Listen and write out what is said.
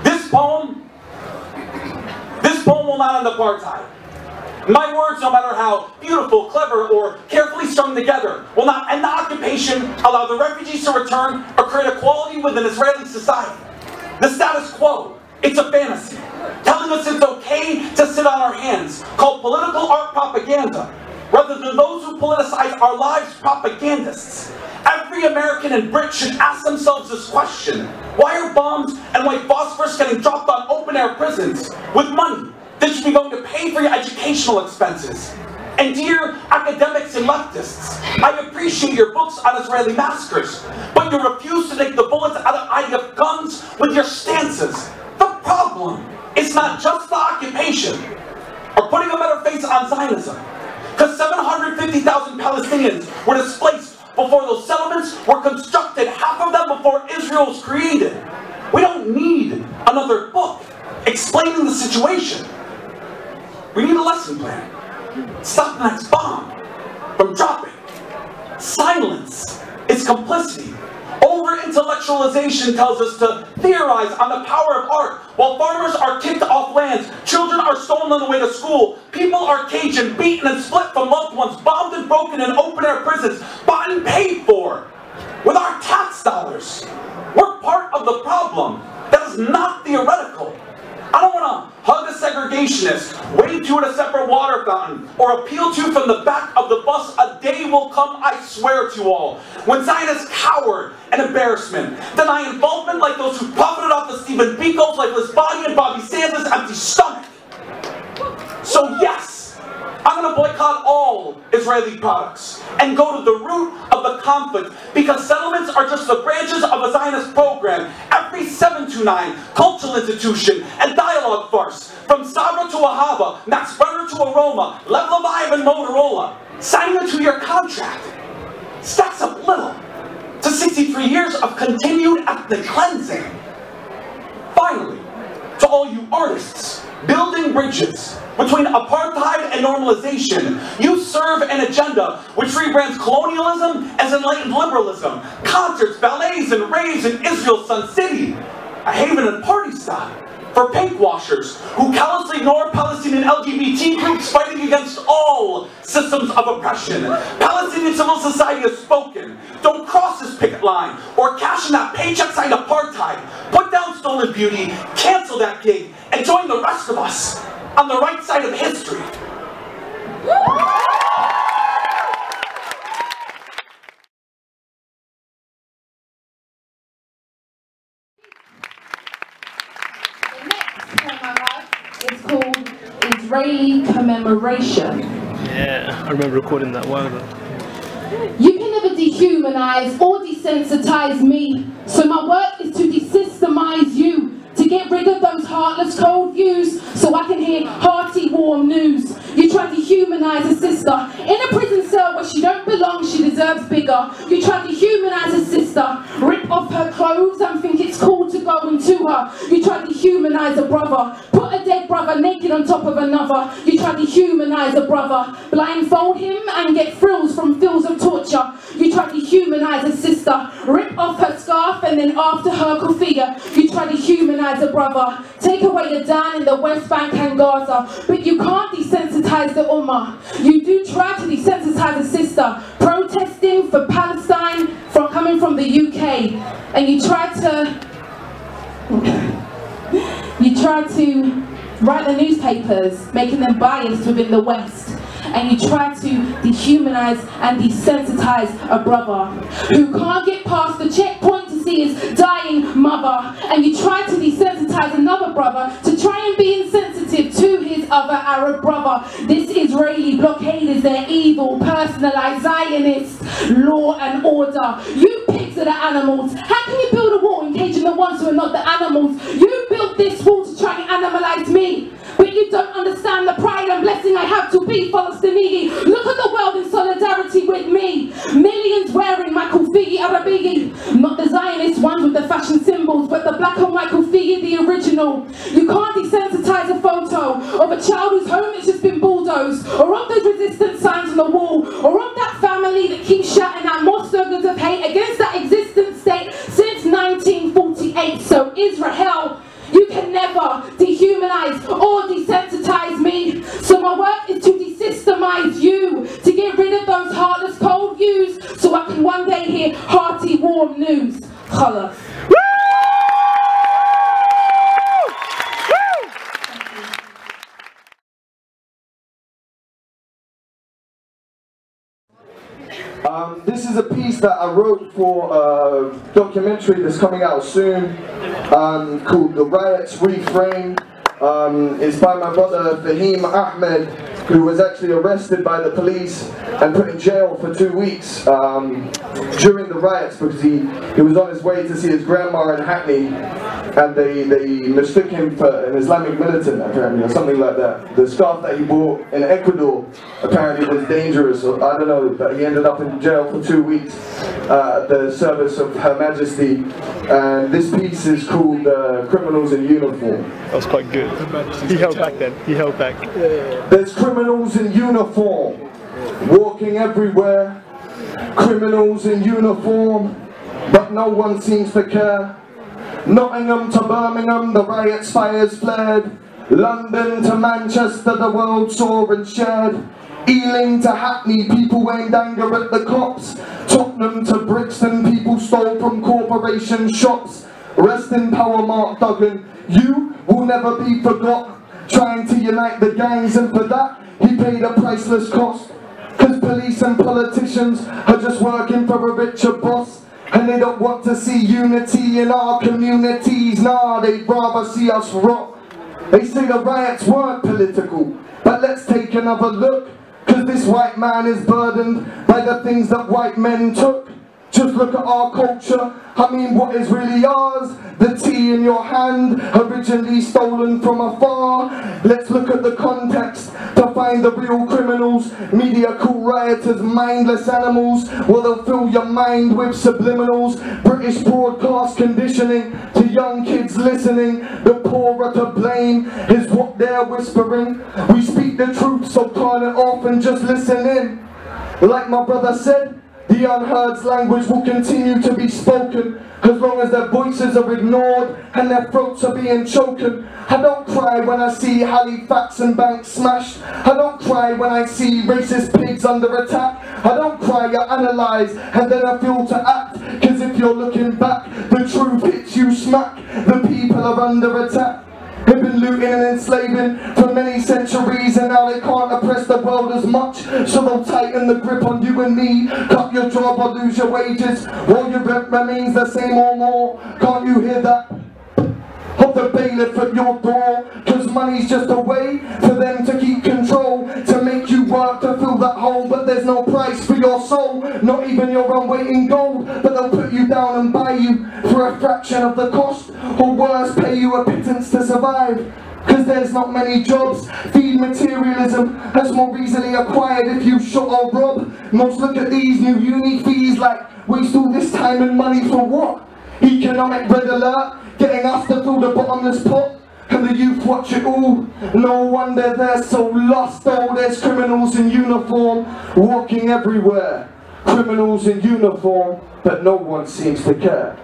This poem will not end apartheid. My words, no matter how beautiful, clever, or carefully strung together, will not end the occupation, allow the refugees to return, or create equality within Israeli society. The status quo, it's a fantasy, telling us it's okay to sit on our hands, called political art propaganda, rather than those who politicize our lives propagandists. Every American and Brit should ask themselves this question: why are bombs and white phosphorus getting dropped on open-air prisons with money that should be going to pay for your educational expenses? And dear academics and leftists, I appreciate your books on Israeli massacres, but you refuse to take the bullets out of IDF guns with your stances. The problem is not just the occupation, or putting a better face on Zionism, because 750,000 Palestinians were displaced before those settlements were constructed, half of them before Israel was created. We don't need another book explaining the situation. We need a lesson plan. Stop the next bomb from dropping. Silence is complicity. Over-intellectualization tells us to theorize on the power of art. While farmers are kicked off lands, children are stolen on the way to school, people are caged and beaten and split from loved ones, bombed and broken in open-air prisons, bought and paid for with our tax dollars. We're part of the problem. That is not theoretical. I don't want to hug a segregationist, wave to at a separate water fountain, or appeal to from the back of the bus. A day will come, I swear to you all, when Zionists cower and embarrassment, deny involvement like those who profited off of Stephen Biko's lifeless body and Bobby Sands' empty stomach. So yes, I'm going to boycott all Israeli products and go to the root of the conflict, because settlements are just the branches of a Zionist program. Every 729 cultural institution and dialogue farce, from Sabra to Ahava, Max Brenner to Aroma, Lev Leviv and Motorola, signing into your contract stacks up little to 63 years of continued ethnic cleansing. Finally, to all you artists building bridges between apartheid and normalization, you serve an agenda which rebrands colonialism as enlightened liberalism. Concerts, ballets, and raves in Israel's Sun City, a haven and party stop for pink washers who callously ignore Palestinian LGBT groups fighting against all systems of oppression. Palestinian civil society has spoken. Don't cross this picket line or cash in that paycheck sign apartheid. Put down stolen beauty, cancel that gig, and join the rest of us on the right side of history. It's called Israeli Commemoration. Yeah, I remember recording that while ago. You can never dehumanize or desensitize me, so my work is to desystemize you, to get rid of those heartless cold views, so I can hear hearty warm news. You try to humanize a sister in a prison cell where she don't belong, she deserves bigger. You try to humanize a sister, rip off her clothes and think it's cool to go into her. You try to humanize a brother, put a dead brother naked on top of another. You try to humanize a brother, blindfold him and get thrills from feels of torture. You try to humanize a sister, rip off her scarf and then after her kufiyah. You try to humanize a brother, take away the Dan in the West Bank and Gaza, but you can't desensitize the Ummah. You do try to desensitize a sister, protesting for Palestine from coming from the UK, and you try to write the newspapers, making them biased within the West. And you try to dehumanize and desensitize a brother who can't get past the checkpoint to see his dying mother. And you try to desensitize another brother to try and be insensitive to his other Arab brother. This Israeli blockade is their evil, personalized Zionist law and order. You pigs are the animals. How can you build a wall encaging the ones who are not the animals? You built this wall to try and animalize me. But you don't understand the pride and blessing I have to be Palestinian. Look at the world in solidarity with me. Millions wearing my kufi Arabiyi. Not the Zionist ones with the fashion symbols, but the black and white kufi, the original. You can't desensitize a photo of a child whose home has just been bulldozed, or of those resistance signs on the wall, or of that family that keeps shouting out more slogans of hate against that existence state since 1940. This is a piece that I wrote for a documentary that's coming out soon called The Riots Reframe. It's by my brother IAmHipHop, who was actually arrested by the police and put in jail for 2 weeks during the riots because he was on his way to see his grandma in Hackney, and they mistook him for an Islamic militant apparently, or something like that. The scarf that he wore in Ecuador apparently was dangerous, or I don't know, but he ended up in jail for 2 weeks at the service of Her Majesty. And this piece is called Criminals in Uniform. That was quite good. He held back then. He held back. There's criminals in uniform, walking everywhere. Criminals in uniform, but no one seems to care. Nottingham to Birmingham, the riots fires flared. London to Manchester, the world saw and shared. Ealing to Hackney, people aimed anger at the cops. Tottenham to Brixton, people stole from corporation shops. Rest in power, Mark Duggan, you will never be forgot. Trying to unite the gangs, and for that, he paid a priceless cost. Cause police and politicians are just working for a richer boss. And they don't want to see unity in our communities. Nah, they'd rather see us rot. They say the riots weren't political, but let's take another look. Cause this white man is burdened by the things that white men took. Just look at our culture, I mean what is really ours? The tea in your hand, originally stolen from afar. Let's look at the context to find the real criminals. Media call rioters mindless animals. Well, they'll fill your mind with subliminals. British broadcast conditioning to young kids listening. The poor are to blame is what they're whispering. We speak the truth, so turn it off and just listen in. Like my brother said, the unheard's language will continue to be spoken as long as their voices are ignored and their throats are being choken. I don't cry when I see Halifax and banks smashed. I don't cry when I see racist pigs under attack. I don't cry, I analyse and then I feel to act. Cause if you're looking back, the truth hits you smack. The people are under attack. They've been looting and enslaving for many centuries, and now they can't oppress the world as much. So they'll tighten the grip on you and me, cut your job or lose your wages, while your rent remains the same or more. Can't you hear that? Of the bailiff at your door. Cause money's just a way for them to keep control, to make you work to fill that hole. But there's no price for your soul, not even your own weight in gold. But they'll put you down and buy you for a fraction of the cost, or worse, pay you a pittance to survive. Cause there's not many jobs. Feed materialism that's more easily acquired if you shot or rob. Most look at these new uni fees like, waste all this time and money for what? Economic red alert, getting us to fill the bottomless pot. And the youth watch it all. No wonder they're so lost. Oh, there's criminals in uniform walking everywhere. Criminals in uniform, but no one seems to care.